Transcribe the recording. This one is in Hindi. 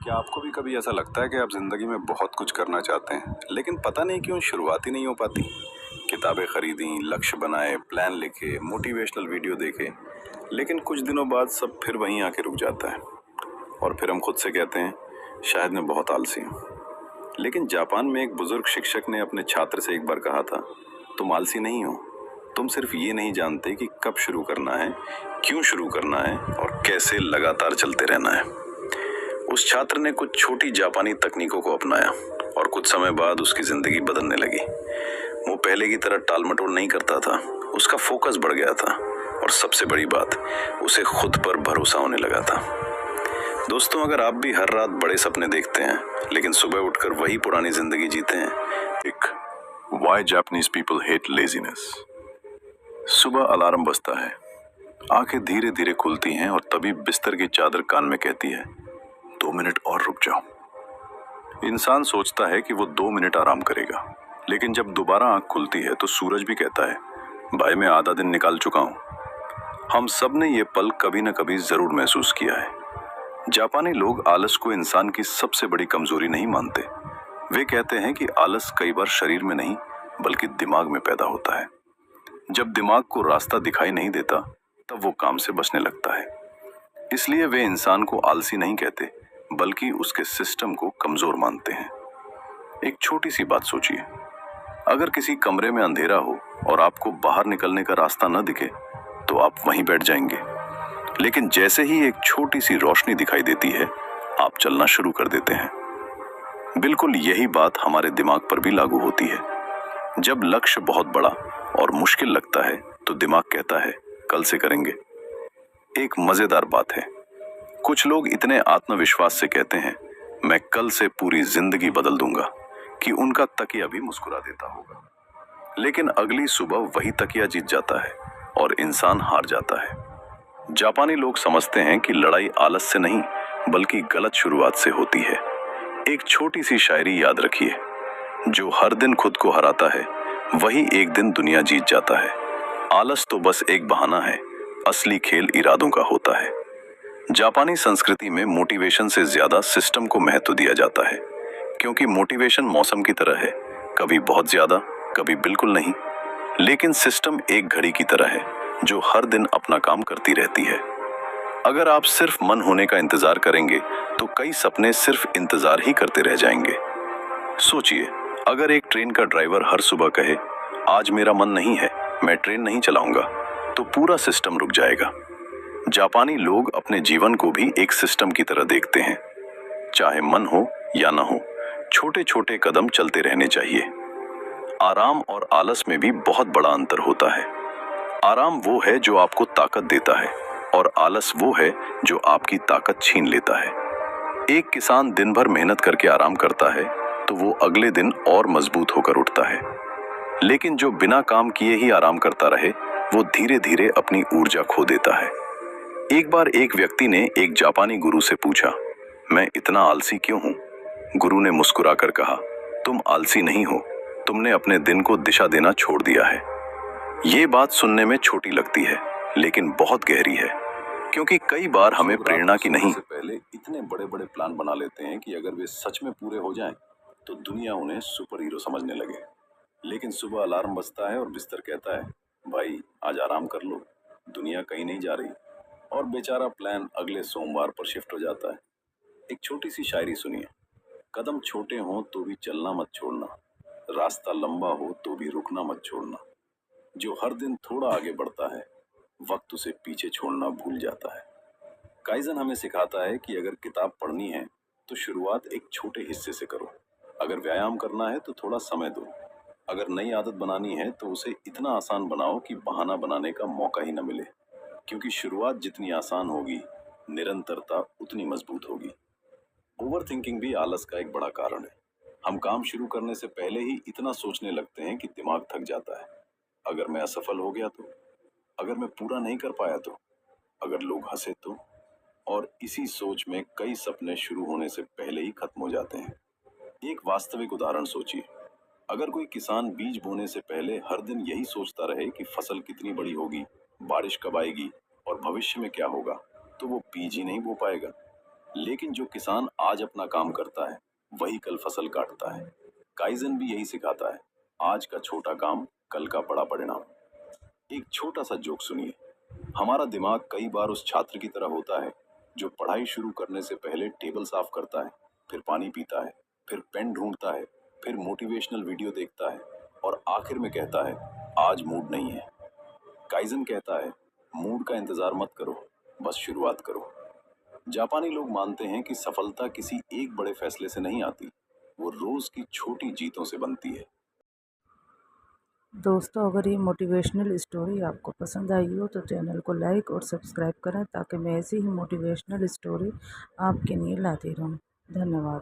क्या आपको भी कभी ऐसा लगता है कि आप जिंदगी में बहुत कुछ करना चाहते हैं लेकिन पता नहीं क्यों शुरुआत ही नहीं हो पाती? किताबें खरीदी, लक्ष्य बनाए, प्लान लिखे, मोटिवेशनल वीडियो देखे, लेकिन कुछ दिनों बाद सब फिर वहीं आके रुक जाता है और फिर हम खुद से कहते हैं शायद मैं बहुत आलसी हूँ। लेकिन जापान में एक बुजुर्ग शिक्षक ने अपने छात्र से एक बार कहा था, तुम आलसी नहीं हो, तुम सिर्फ ये नहीं जानते कि कब शुरू करना है, क्यों शुरू करना है और कैसे लगातार चलते रहना है। उस छात्र ने कुछ छोटी जापानी तकनीकों को अपनाया और कुछ समय बाद उसकी जिंदगी बदलने लगी। वो पहले की तरह टाल मटोल नहीं करता था, उसका फोकस बढ़ गया था और सबसे बड़ी बात, उसे खुद पर भरोसा होने लगा था। दोस्तों, अगर आप भी हर रात बड़े सपने देखते हैं लेकिन सुबह उठकर वही पुरानी जिंदगी जीते हैं, एक Why Japanese People Hate Laziness। सुबह अलार्म बजता है, आंखें धीरे धीरे खुलती हैं और तभी बिस्तर की चादर कान में कहती है 2 मिनट और रुक जाओ। इंसान सोचता है कि वो 2 मिनट आराम करेगा, लेकिन जब दोबारा आंख खुलती है तो सूरज भी कहता है भाई मैं आधा दिन निकाल चुका हूँ। हम सब ने ये पल कभी न कभी जरूर महसूस किया है। जापानी लोग आलस को इंसान की सबसे बड़ी कमजोरी नहीं मानते। वे कहते हैं कि आलस कई बार शरीर में नहीं बल्कि दिमाग में पैदा होता है। जब दिमाग को रास्ता दिखाई नहीं देता तब वो काम से बचने लगता है। इसलिए वे इंसान को आलसी नहीं कहते बल्कि उसके सिस्टम को कमजोर मानते हैं। एक छोटी सी बात सोचिए, अगर किसी कमरे में अंधेरा हो और आपको बाहर निकलने का रास्ता न दिखे तो आप वहीं बैठ जाएंगे, लेकिन जैसे ही एक छोटी सी रोशनी दिखाई देती है आप चलना शुरू कर देते हैं। बिल्कुल यही बात हमारे दिमाग पर भी लागू होती है। जब लक्ष्य बहुत बड़ा और मुश्किल लगता है तो दिमाग कहता है कल से करेंगे। एक मजेदार बात है, कुछ लोग इतने आत्मविश्वास से कहते हैं मैं कल से पूरी जिंदगी बदल दूंगा कि उनका तकिया भी मुस्कुरा देता होगा, लेकिन अगली सुबह वही तकिया जीत जाता है और इंसान हार जाता है। जापानी लोग समझते हैं कि लड़ाई आलस से नहीं बल्कि गलत शुरुआत से होती है। एक छोटी सी शायरी याद रखिए, जो हर दिन खुद को हराता है वही एक दिन दुनिया जीत जाता है। आलस तो बस एक बहाना है, असली खेल इरादों का होता है। जापानी संस्कृति में मोटिवेशन से ज्यादा सिस्टम को महत्व दिया जाता है, क्योंकि मोटिवेशन मौसम की तरह है, कभी बहुत ज्यादा कभी बिल्कुल नहीं, लेकिन सिस्टम एक घड़ी की तरह है जो हर दिन अपना काम करती रहती है। अगर आप सिर्फ मन होने का इंतजार करेंगे तो कई सपने सिर्फ इंतजार ही करते रह जाएंगे। सोचिए, अगर एक ट्रेन का ड्राइवर हर सुबह कहे आज मेरा मन नहीं है, मैं ट्रेन नहीं चलाऊंगा, तो पूरा सिस्टम रुक जाएगा। जापानी लोग अपने जीवन को भी एक सिस्टम की तरह देखते हैं। चाहे मन हो या ना हो, छोटे छोटे कदम चलते रहने चाहिए। आराम और आलस में भी बहुत बड़ा अंतर होता है। आराम वो है जो आपको ताकत देता है और आलस वो है जो आपकी ताकत छीन लेता है। एक किसान दिन भर मेहनत करके आराम करता है तो वो अगले दिन और मजबूत होकर उठता है, लेकिन जो बिना काम किए ही आराम करता रहे वो धीरे धीरे अपनी ऊर्जा खो देता है। एक बार एक व्यक्ति ने एक जापानी गुरु से पूछा, मैं इतना आलसी क्यों हूँ? गुरु ने मुस्कुराकर कहा, तुम आलसी नहीं हो, तुमने अपने दिन को दिशा देना छोड़ दिया है। ये बात सुनने में छोटी लगती है लेकिन बहुत गहरी है, क्योंकि कई बार हमें प्रेरणा की नहीं से पहले इतने बड़े बड़े प्लान बना लेते हैं कि अगर वे सच में पूरे हो जाएं तो दुनिया उन्हें सुपर हीरो समझने लगे। लेकिन सुबह अलार्म बजता है और बिस्तर कहता है भाई आज आराम कर लो, दुनिया कहीं नहीं जा रही, और बेचारा प्लान अगले सोमवार पर शिफ्ट हो जाता है। एक छोटी सी शायरी सुनिए, कदम छोटे हों तो भी चलना मत छोड़ना, रास्ता लंबा हो तो भी रुकना मत छोड़ना, जो हर दिन थोड़ा आगे बढ़ता है वक्त उसे पीछे छोड़ना भूल जाता है। काइजन हमें सिखाता है कि अगर किताब पढ़नी है तो शुरुआत एक छोटे हिस्से से करो, अगर व्यायाम करना है तो थोड़ा समय दो, अगर नई आदत बनानी है तो उसे इतना आसान बनाओ कि बहाना बनाने का मौका ही न मिले, क्योंकि शुरुआत जितनी आसान होगी निरंतरता उतनी मजबूत होगी। ओवर थिंकिंग भी आलस का एक बड़ा कारण है। हम काम शुरू करने से पहले ही इतना सोचने लगते हैं कि दिमाग थक जाता है। अगर मैं असफल हो गया तो, अगर मैं पूरा नहीं कर पाया तो, अगर लोग हंसे तो, और इसी सोच में कई सपने शुरू होने से पहले ही खत्म हो जाते हैं। एक वास्तविक उदाहरण सोचिए, अगर कोई किसान बीज बोने से पहले हर दिन यही सोचता रहे कि फसल कितनी बड़ी होगी, बारिश कब आएगी और भविष्य में क्या होगा, तो वो बीज ही नहीं बो पाएगा। लेकिन जो किसान आज अपना काम करता है वही कल फसल काटता है। काइजन भी यही सिखाता है, आज का छोटा काम कल का बड़ा परिणाम। एक छोटा सा जोक सुनिए। हमारा दिमाग कई बार उस छात्र की तरह होता है जो पढ़ाई शुरू करने से पहले टेबल साफ करता है, फिर पानी पीता है, फिर पेन ढूंढता है, फिर मोटिवेशनल वीडियो देखता है और आखिर में कहता है आज मूड नहीं है। काइजन कहता है मूड का इंतजार मत करो, बस शुरुआत करो। जापानी लोग मानते हैं कि सफलता किसी एक बड़े फैसले से नहीं आती, वो रोज की छोटी जीतों से बनती है। दोस्तों, अगर ये मोटिवेशनल स्टोरी आपको पसंद आई हो तो चैनल को लाइक और सब्सक्राइब करें ताकि मैं ऐसी ही मोटिवेशनल स्टोरी आपके लिए लाती रहूं। धन्यवाद।